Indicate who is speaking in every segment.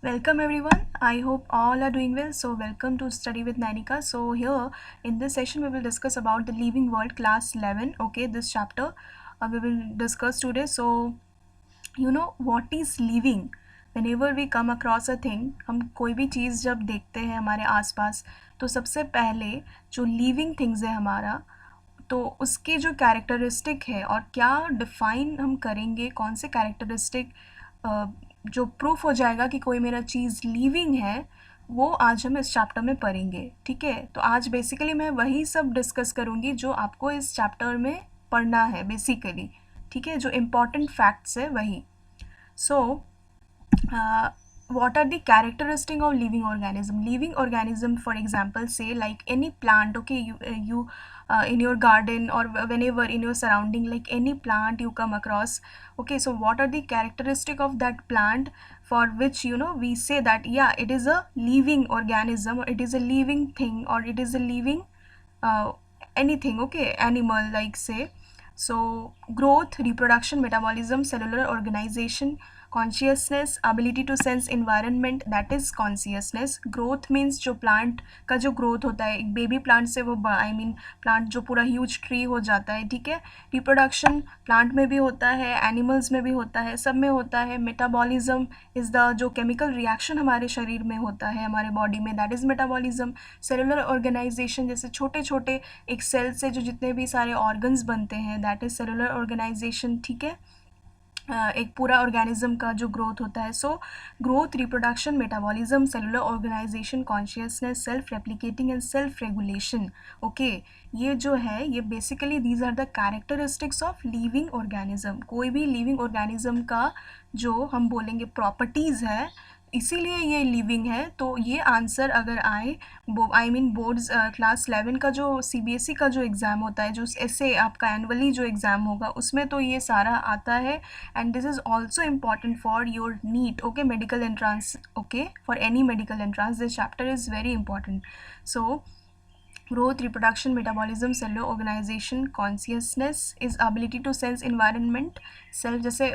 Speaker 1: Welcome everyone. I hope all are doing well. So welcome to Study with Nanika. So here in this session we will discuss about the Living World class 11. Okay, this chapter we will discuss today. So what is living? Whenever we come across a thing, हम कोई भी चीज़ जब देखते हैं हमारे आसपास तो सबसे पहले जो लिविंग थिंग्स है हमारा तो उसके जो कैरेक्टरिस्टिक है और क्या डिफ़ाइन हम करेंगे कौन से कैरेक्टरिस्टिक जो प्रूफ हो जाएगा कि कोई मेरा चीज़ लिविंग है वो आज हम इस चैप्टर में पढ़ेंगे। ठीक है, तो आज बेसिकली मैं वही सब डिस्कस करूँगी जो आपको इस चैप्टर में पढ़ना है बेसिकली। ठीक है, जो इम्पॉर्टेंट फैक्ट्स है वही। सो what are the characteristic of living organism? For example, say like any plant. Okay, you in your garden or whenever in your surrounding, like any plant you come across. Okay, so what are the characteristic of that plant for which we say that yeah, it is a living organism, or it is a living thing, or it is a living anything. Okay, animal, like say. So growth, reproduction, metabolism, cellular organization, consciousness, ability to sense environment, that is consciousness. Growth means जो plant का जो growth होता है, एक baby plant से वो plant जो पूरा huge tree हो जाता है। ठीक है, reproduction plant में भी होता है, animals में भी होता है, सब में होता है। metabolism is the जो chemical reaction हमारे शरीर में होता है, हमारे body में, that is metabolism. cellular organization, जैसे छोटे छोटे एक cell से जो जितने भी सारे organs बनते हैं, that is cellular organization. ठीक है, एक पूरा ऑर्गेनिज्म का जो ग्रोथ होता है। So growth, reproduction, metabolism, cellular organisation, consciousness, self replicating and self regulation. Okay, ये जो है ये basically these are the characteristics of living organism. कोई भी लिविंग ऑर्गेनिज्म का जो हम बोलेंगे प्रॉपर्टीज़ है, इसीलिए ये लिविंग है। तो ये आंसर अगर आए बोर्ड्स क्लास 11 का जो सीबीएसई का जो एग्ज़ाम होता है, जो ऐसे आपका एनुअली जो एग्ज़ाम होगा उसमें तो ये सारा आता है। And this is also important for your NEET. Okay, medical entrance. Okay, for any medical entrance this chapter is very important. So growth, reproduction, metabolism, cellular organization, consciousness is ability to sense environment. Self, जैसे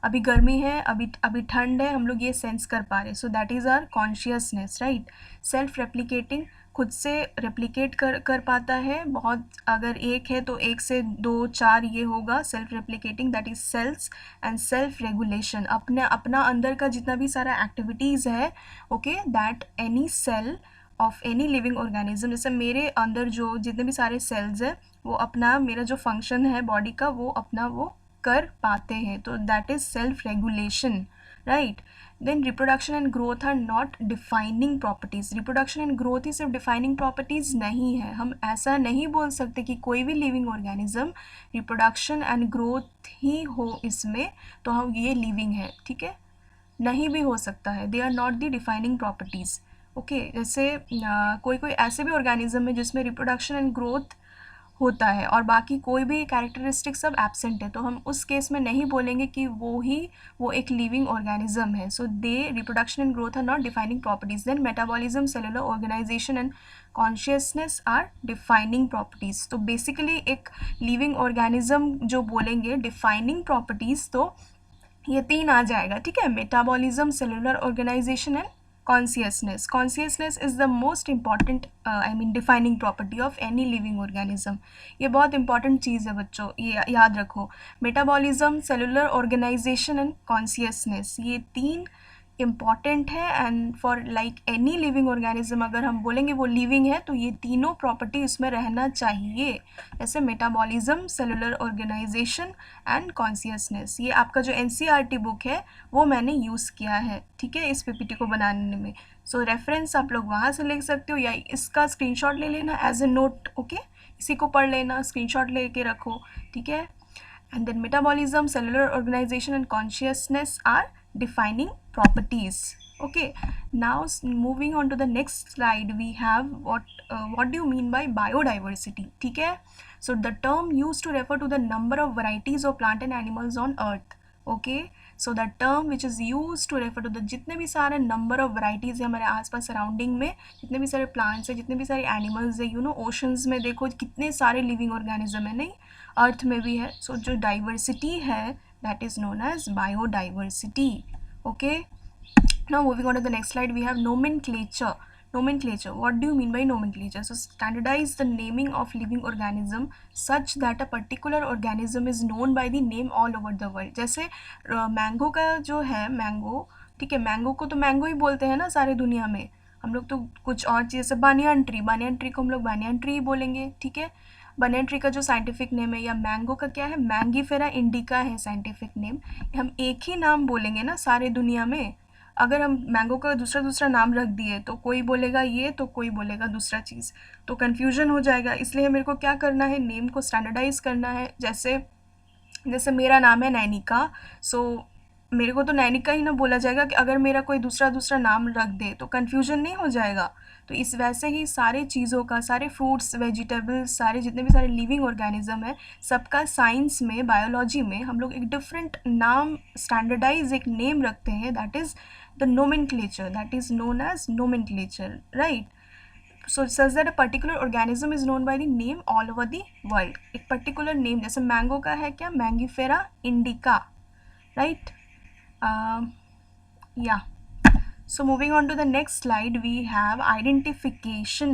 Speaker 1: अभी गर्मी है, अभी ठंड है, हम लोग ये सेंस कर पा रहे हैं, सो that is are consciousness, right. Self replicating, खुद से रेप्लिकेट कर पाता है, बहुत अगर एक है तो एक से 2 4 ये होगा self replicating, that is cells. And self regulation, अपना अंदर का जितना भी सारा एक्टिविटीज़ है, okay, that any cell of any living organism, जैसे मेरे अंदर जो जितने भी सारे सेल्स हैं वो अपना मेरा जो फंक्शन है बॉडी का वो अपना वो कर पाते हैं, तो that is self regulation, right. Then reproduction and growth are not defining properties. Reproduction and growth ही सिर्फ डिफाइनिंग प्रॉपर्टीज़ नहीं है। हम ऐसा नहीं बोल सकते कि कोई भी living organism reproduction and growth ही हो इसमें तो हम ये लिविंग है। ठीक है, नहीं भी हो सकता है, they are not the defining properties. Okay, जैसे कोई कोई ऐसे भी ऑर्गेनिज्म है जिसमें रिप्रोडक्शन एंड ग्रोथ होता है और बाकी कोई भी कैरेक्टरिस्टिक सब एब्सेंट है, तो हम उस केस में नहीं बोलेंगे कि वो एक लिविंग ऑर्गेनिज्म है। So they reproduction and growth are not defining properties. Then metabolism, cellular organisation and consciousness are defining properties. तो बेसिकली एक लिविंग ऑर्गेनिज्म जो बोलेंगे डिफाइनिंग प्रॉपर्टीज, तो ये 3 आ जाएगा। ठीक है, metabolism, cellular organisation and consciousness. Consciousness is the most important defining property of any living organism. ये बहुत important चीज़ है बच्चों, ये याद रखो। Metabolism, cellular organisation and consciousness, ये 3 इम्पॉर्टेंट है। And for like any living organism अगर हम बोलेंगे वो लिविंग है तो ये तीनों प्रॉपर्टी उसमें रहना चाहिए, जैसे metabolism, cellular organisation and consciousness. ये आपका जो एनसीईआरटी बुक है वो मैंने यूज़ किया है, ठीक है, इस पीपीटी को बनाने में। सो रेफरेंस आप लोग वहाँ से ले सकते हो या इसका स्क्रीनशॉट ले लेना एज ए नोट। ओके, इसी को पढ़ लेना, स्क्रीनशॉट लेके रखो, ठीक है। And then metabolism, cellular organisation and consciousness are defining properties. Okay, now moving on to the next slide, we have what do you mean by biodiversity? ठीक है, so the term used to refer to the number of varieties of plant and animals on earth. Okay, so the term which is used to refer to the जितने भी सारे number of varieties है हमारे आसपास surrounding में, जितने भी सारे plants है, जितने भी सारे animals है, oceans में देखो कितने सारे living organism है, नहीं, अर्थ में भी है। सो जो डाइवर्सिटी है that is known as biodiversity. Okay, Now moving on to the next slide, we have nomenclature. Nomenclature. What do you mean by nomenclature? So standardize the naming of living organism such that a particular organism is known by the name all over the world. जैसे mango का जो है mango, ठीक है, mango को तो mango ही बोलते हैं ना सारे दुनिया में. हम लोग तो कुछ और चीज़, जैसे बानियान ट्री को हम लोग बानियान ट्री ही बोलेंगे, ठीक है. बानियान ट्री का जो साइंटिफिक नेम है, या मैंगो का क्या है, मैंगीफेरा इंडिका है साइंटिफिक नेम. हम एक ही नाम बोलेंगे ना सारे दुनिया में. अगर हम मैंगो का दूसरा नाम रख दिए तो कोई बोलेगा ये तो कोई बोलेगा दूसरा चीज़, तो कन्फ्यूजन हो जाएगा. इसलिए मेरे को क्या करना है, नेम को स्टैंडर्डाइज करना है. जैसे मेरा नाम है नैनिका, सो मेरे को तो नैनिका ही ना बोला जाएगा कि अगर मेरा कोई दूसरा नाम रख दे तो कन्फ्यूजन नहीं हो जाएगा. तो इस वैसे ही सारे चीज़ों का, सारे फ्रूट्स, वेजिटेबल्स, सारे जितने भी सारे लिविंग ऑर्गेनिज्म है, सबका साइंस में, बायोलॉजी में हम लोग एक डिफरेंट नाम, स्टैंडर्डाइज एक नेम रखते हैं. That is the nomenclature, that is known as nomenclature, right. So it says that a particular organism is known by the name all over the world. एक particular name, जैसे mango का है क्या, Mangifera indica, right? Yeah. So moving on to the next slide, we have identification.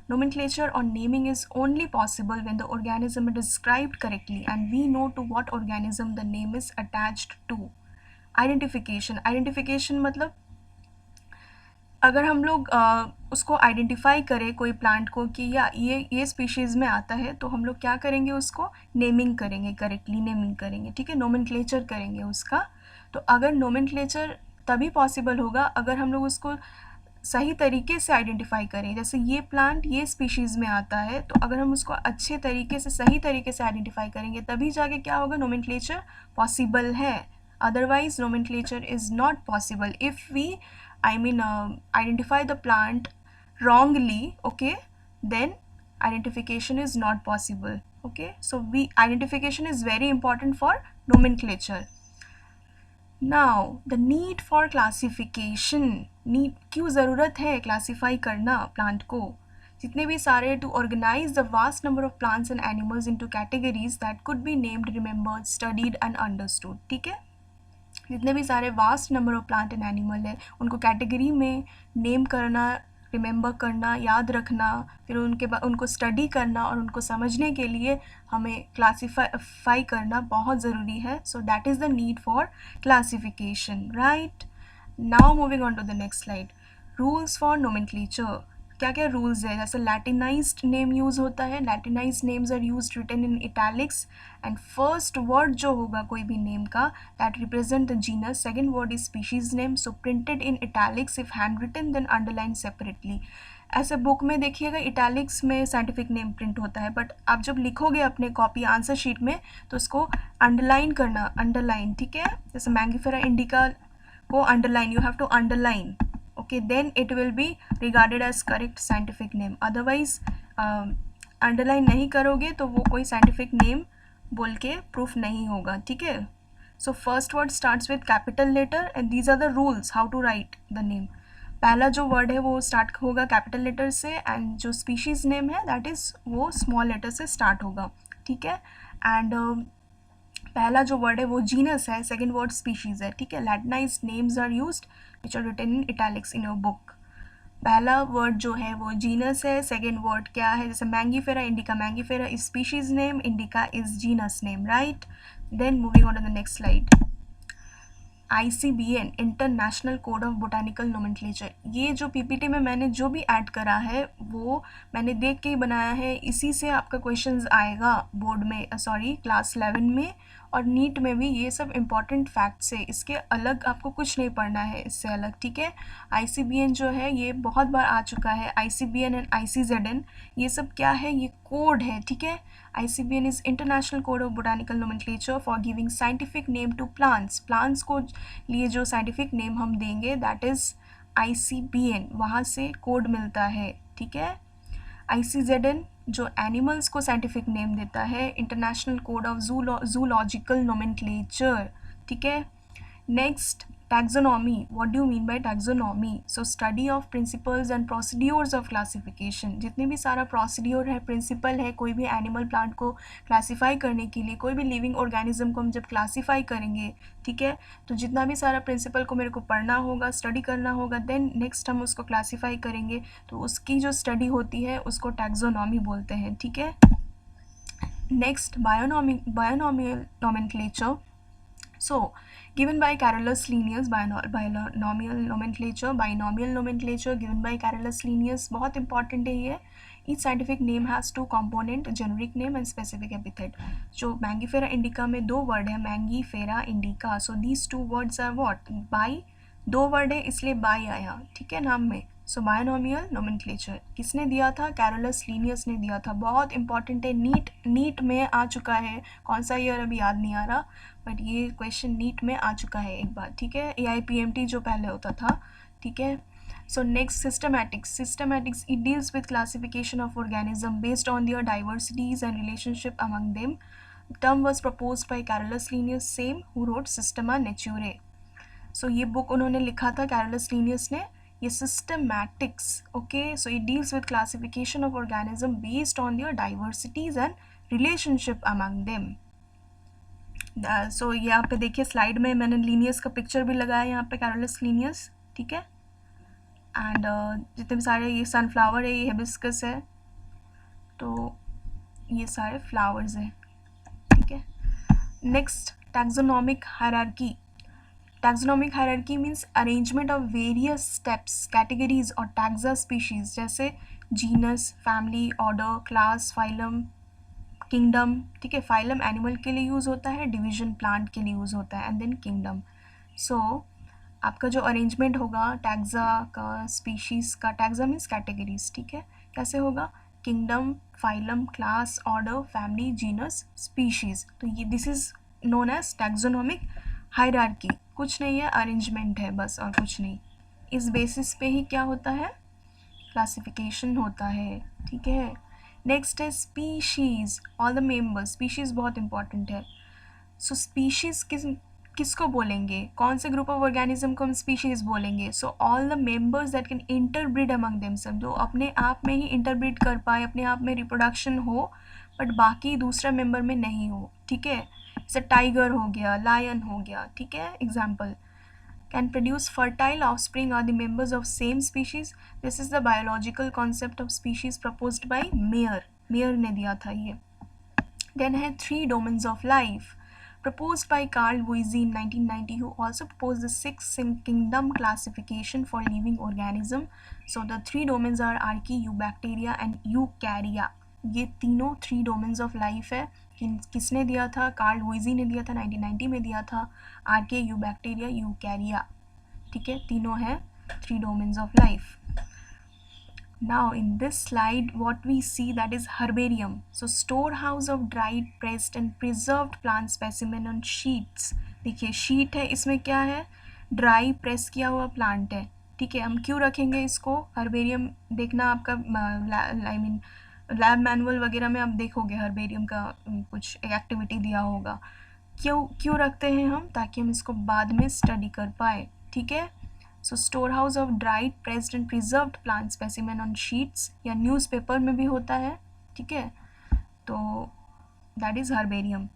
Speaker 1: Nomenclature or naming is only possible when the organism is described correctly and we know to what organism the name is attached to. Identification मतलब अगर हम लोग उसको identify करें कोई plant को कि या ये स्पीशीज़ में आता है, तो हम लोग क्या करेंगे, उसको नेमिंग करेंगे, करेक्टली नेमिंग करेंगे, ठीक है, नोमेनक्लेचर करेंगे उसका. तो अगर नोमेनक्लेचर तभी पॉसिबल होगा अगर हम लोग उसको सही तरीके से आइडेंटिफाई करें. जैसे ये प्लांट ये स्पीशीज़ में आता है, तो अगर हम उसको अच्छे तरीके से, सही तरीके से आइडेंटिफाई करेंगे तभी जाके क्या होगा, नोमेनक्लेचर पॉसिबल है. Otherwise nomenclature is not possible. If we identify the plant wrongly, okay, then identification is not possible, okay. So identification is very important for nomenclature. Now the need for classification. need क्यों ज़रूरत है classify करना plant को, जितने भी सारे, to organize the vast number of plants and animals into categories that could be named, remembered, studied and understood, ठीक है. जितने भी सारे vast number of plant and animal है उनको कैटेगरी में नेम करना, रिमेंबर करना, याद रखना, फिर उनको स्टडी करना और उनको समझने के लिए हमें क्लासीफाई करना बहुत ज़रूरी है. So that is the need for classification, right. Now moving on to the next slide, rules for nomenclature. क्या क्या रूल्स है, जैसे लैटिनाइज्ड नेम यूज़ होता है. Latinised names are used written in italics and first word जो होगा कोई भी नेम का that represent the genus. Second word is species name, so printed in italics. If hand written then underline separately. ऐसे book में देखिएगा italics में scientific name print होता है, बट आप जब लिखोगे अपने कॉपी आंसर शीट में तो उसको अंडरलाइन करना, अंडरलाइन, ठीक है. जैसे मैंगीफेरा इंडिका को underline, you have to underline, okay, then it will be regarded as correct scientific name. otherwise underline नहीं करोगे तो वो कोई scientific name बोल के proof नहीं होगा, ठीक है. so first word starts with capital letter and these are the rules how to write the name. पहला जो word है वो start होगा capital letter से and जो species name है that is वो small letter से start होगा, ठीक है. and पहला जो वर्ड है वो जीनस है, सेकंड वर्ड स्पीशीज़ है, ठीक है. Latinised names are used which are written in italics in your book. पहला वर्ड जो है वो जीनस है, सेकंड वर्ड क्या है, जैसे mangifera indica, mangifera is species name, indica is genus name, right. Then moving on to the next slide, ICBN international code of botanical nomenclature. ये जो PPT में मैंने जो भी ऐड करा है वो मैंने देख के ही बनाया है. इसी से आपका क्वेश्चंस आएगा बोर्ड में, सॉरी क्लास 11 में और नीट में भी. ये सब इम्पॉर्टेंट फैक्ट्स है, इसके अलग आपको कुछ नहीं पढ़ना है इससे अलग, ठीक है. ICBN जो है ये बहुत बार आ चुका है. ICBN एंड ICZN ये सब क्या है, ये कोड है, ठीक है. ICBN is International Code of Botanical Nomenclature for giving scientific name to plants. plants को लिए जो scientific name हम देंगे that is ICBN, वहाँ से कोड मिलता है, ठीक है. ICZN जो एनिमल्स को साइंटिफिक नेम देता है, international code of zoological nomenclature, ठीक है. Next taxonomy, what do you mean by taxonomy? So study of principles and procedures of classification. जितने भी सारा प्रोसीड्योर है, प्रिंसिपल है, कोई भी एनिमल प्लांट को क्लासीफाई करने के लिए, कोई भी लिविंग ऑर्गेनिज्म को हम जब क्लासीफाई करेंगे, ठीक है, तो जितना भी सारा प्रिंसिपल को मेरे को पढ़ना होगा, स्टडी करना होगा, देन नेक्स्ट हम उसको क्लासीफाई करेंगे, तो उसकी जो स्टडी होती है उसको टैक्सोनॉमी बोलते हैं, ठीक है. Next binomial nomenclature. So, given by Carolus Linnaeus, binomial nomenclature given by Carolus Linnaeus, बहुत important है ये. Each scientific name has two component, generic name and specific epithet. जो Mangifera indica में दो word है, Mangifera indica. So these two words are what? By, दो word है इसलिए by आया, ठीक है, नाम में. सो बायोनॉमियल नोमेनक्लेचर किसने दिया था? कैरोलस लीनियस ने दिया था. बहुत इंपॉर्टेंट है, नीट में आ चुका है. कौन सा ईयर अभी याद नहीं आ रहा, बट ये क्वेश्चन नीट में आ चुका है एक बार, ठीक है. AIPMT जो पहले होता था, ठीक है. So next systematics. It deals with classification of organism based on their diversities and relationship among them. Term was proposed by Carolus Linnaeus same who wrote Systema Naturae. So ये बुक उन्होंने लिखा था कैरोलस लीनियस ने. ये systematics, okay. So it deals with classification of organism based on their diversities and relationship among them. So यहाँ पे देखिए slide में मैंने लीनियस का पिक्चर भी लगाया यहाँ पे, कैरोलस लीनियस, ठीक है. एंड जितने भी सारे, ये सनफ्लावर है, ये हिबिस्कस है, तो ये सारे फ्लावर्स हैं, ठीक है. Next taxonomic hierarchy. Taxonomic hierarchy means arrangement of various steps, categories और टैक्सा स्पीशीज, जैसे genus, family, order, class, phylum, kingdom, ठीक है. फाइलम एनिमल के लिए यूज़ होता है, डिवीजन प्लांट के लिए यूज़ होता है, एंड देन किंगडम. सो आपका जो अरेंजमेंट होगा टैक्सा का, स्पीशीज़ का, टैक्सा मीन्स कैटेगरीज, ठीक है, कैसे होगा? Kingdom, phylum, class, order, family, genus, species. तो ये this is known as taxonomic hierarchy. कुछ नहीं है, अरेंजमेंट है बस, और कुछ नहीं. इस बेसिस पे ही क्या होता है? क्लासिफिकेशन होता है, ठीक है. नेक्स्ट है species, all the members. Species बहुत इंपॉर्टेंट है. सो स्पीशीज़ किसको बोलेंगे? कौन से ग्रुप ऑफ ऑर्गेनिज्म को हम स्पीशीज़ बोलेंगे? So all the members that can interbreed among themself, जो अपने आप में ही इंटरब्रीड कर पाए, अपने आप में रिप्रोडक्शन हो, बट बाकी दूसरे मेंबर में नहीं हो, ठीक है. जैसे टाइगर हो गया, लायन हो गया, ठीक है, example. Can produce fertile offspring are the members of same species. This is the biological concept of species proposed by Mayer. Mayer ने दिया था ये. Then है three domains of life, proposed by Carl Woese in 1990, who also proposed the six kingdom classification for living organism. So the three domains are archaea, eubacteria and eukarya. ये तीनों three domains of life है. किसने दिया था? Karl वोइजी ने दिया था, 1990 में दिया था. आर्के, यूबैक्टीरिया, यूकैरिया, ठीक है, तीनों है three domains of life. Now in this slide what we see, that is herbarium. So store house of dried, pressed and preserved plant specimen on sheets. देखिए शीट है, इसमें क्या है? ड्राई प्रेस किया हुआ प्लांट है, ठीक है. हम क्यों रखेंगे इसको? हर्बेरियम देखना आपका, आई मीन लैब मैनुअल वगैरह में आप देखोगे हर्बेरियम का कुछ एक्टिविटी दिया होगा. क्यों रखते हैं हम? ताकि हम इसको बाद में स्टडी कर पाए, ठीक है. So store house of dried, pressed and preserved plant specimen on sheets, या न्यूज़पेपर में भी होता है, ठीक है. तो that is herbarium.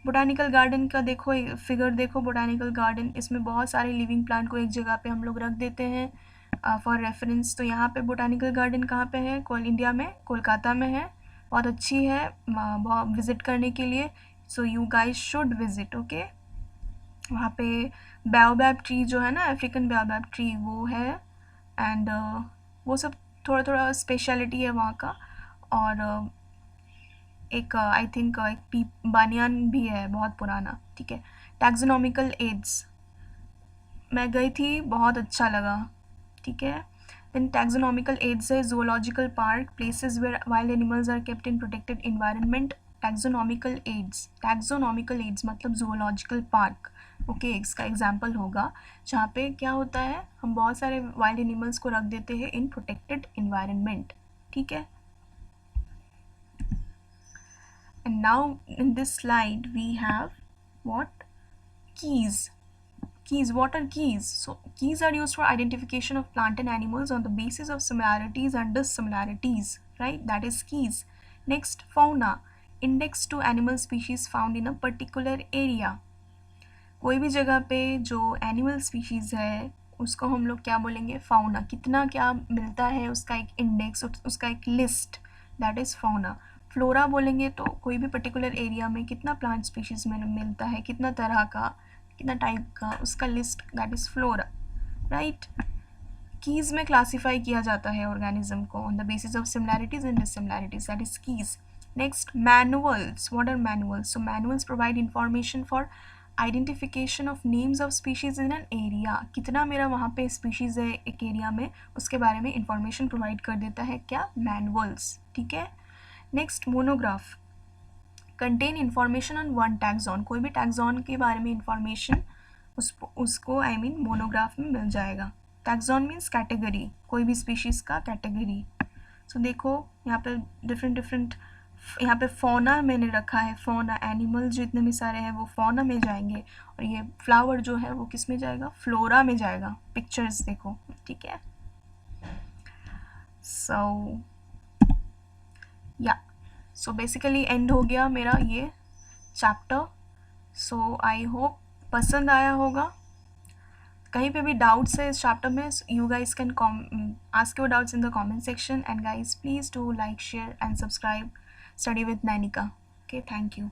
Speaker 1: Botanical garden का देखो, फिगर देखो, बोटानिकल गार्डन, इसमें बहुत सारे लिविंग प्लांट को एक जगह पे हम लोग रख देते हैं फॉर रेफरेंस. तो यहाँ पे बोटानिकल गार्डन कहाँ पे है? इंडिया में, कोलकाता में है. बहुत अच्छी है विज़िट करने के लिए. So you guys should visit, okay. वहाँ पे बायोबैब ट्री जो है ना, अफ्रीकन बायोबैब ट्री, वो है. एंड वो सब थोड़ा थोड़ा स्पेशलिटी है वहाँ का. और एक आई थिंक एक बानियान भी है बहुत पुराना, ठीक है. टैक्सोनॉमिकल एड्स, मैं गई थी, बहुत अच्छा लगा, ठीक है. देन टैक्सोनॉमिकल एड्स है zoological park, places where wild animals are kept in protected environment. Taxonomical aids मतलब जूलॉजिकल पार्क, ओके. इसका एग्जाम्पल होगा जहाँ पे क्या होता है, हम बहुत सारे वाइल्ड एनिमल्स को रख देते हैं इन प्रोटेक्टेड इन्वायरमेंट, ठीक है. And now in this slide we have what? Keys. Keys. What are keys? So keys are used for identification of plant and animals on the basis of similarities and dissimilarities, right? That is keys. Next, fauna. Index to animal species found in a particular area. कोई भी जगह पे जो animal species है उसको हम लोग क्या बोलेंगे? फाउना. कितना क्या मिलता है उसका एक इंडेक्स, उसका एक list, that is fauna. Flora बोलेंगे तो कोई भी पर्टिकुलर एरिया में कितना प्लांट स्पीशीज़ में मिलता है, कितना तरह का, कितना टाइप का, उसका list, that is flora, right. Keys में क्लासीफाई किया जाता है ऑर्गेनिज्म को on the basis of similarities and dissimilarities, that is keys. Next, manuals. What are manuals? So manuals provide information for identification of names of species in an area. कितना मेरा वहाँ पे species है एक एरिया में, उसके बारे में इंफॉर्मेशन प्रोवाइड कर देता है क्या? मैनुअल्स. ठीक है. Next, monograph. Contain information on one taxon. कोई भी टैक्सॉन के बारे में इंफॉर्मेशन उसको आई मीन मोनोग्राफ में मिल जाएगा. टैक्सॉन मीन्स कैटेगरी, कोई भी स्पीशीज़ का कैटेगरी. सो देखो यहाँ पे डिफरेंट यहाँ पे फौना मैंने रखा है. फौना एनिमल जितने भी सारे हैं वो फौना में जाएंगे, और ये फ्लावर जो है वो किस में जाएगा? फ्लोरा में जाएगा. पिक्चर्स देखो, ठीक है. सो या सो बेसिकली एंड हो गया मेरा ये चैप्टर. सो आई होप पसंद आया होगा. कहीं पे भी डाउट्स है इस चैप्टर में, you guys can ask your doubts in the comment section. And guys please do like, share and subscribe study with Nainika. Okay, thank you.